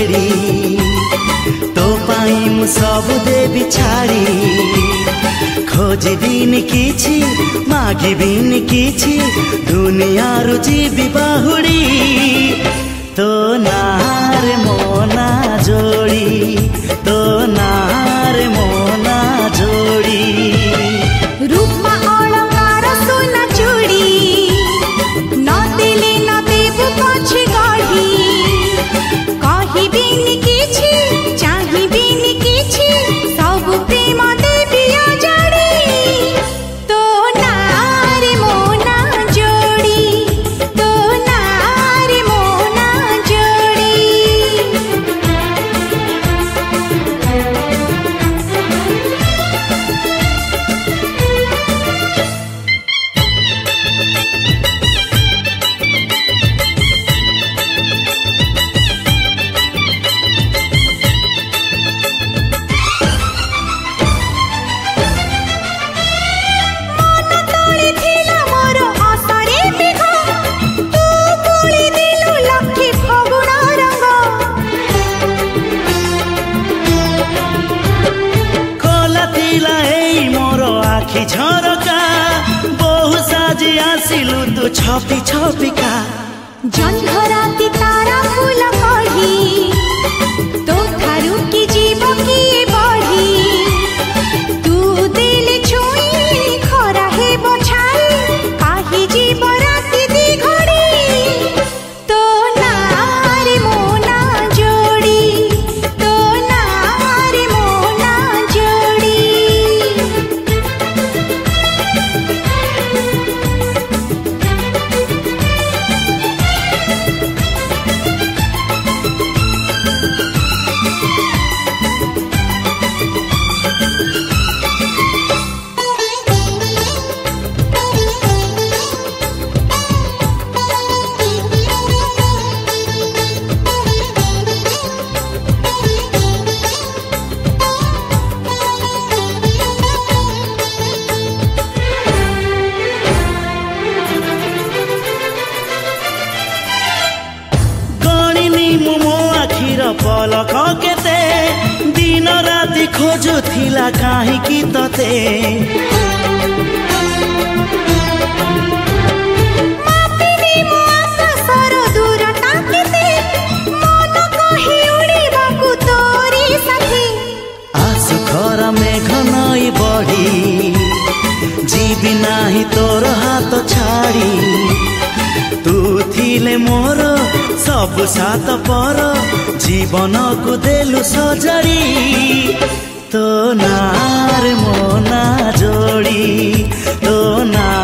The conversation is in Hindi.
बेड़ी तो पाई मु सब देवी छाड़ी खोजबिन किछि मागिबिन किछि दुनिया रु जीवी बाहुड़ी तो नार मोना जोड़ी तो नार मोना जोड़ी रूपा अलंकार सोना चूड़ी न देले न देबु पछ गढ़ी कहिबिन किछि चाहिबिन किछि सब प्रेम देबी अजड़ी तो नार मोना जोड़ी तो नार मोना जोड़ी झरका बहु साजी आसिलु तू छपी छपिका जन्हराती तारा फूल कढ़ी तो थारू की जीव किए बढ़ी तू दिल छुई खरा हे बछाई काही जीव राती दी घड़ी तो नार मोना जोड़ी तो नार मोना जोड़ी पलक केते दिन राति खोजुथिला काहीकि तते मापिनी मो आकाशर दूरता केते मन कहि उड़िबाकु तोरी साथी आसु खर मेघ नई बढी जीवी नाही तोर हाथ छाड़ी तू थिले मोर सब सात पर जीवन को देलु सजड़ी तो नार मोना जोड़ी तो नार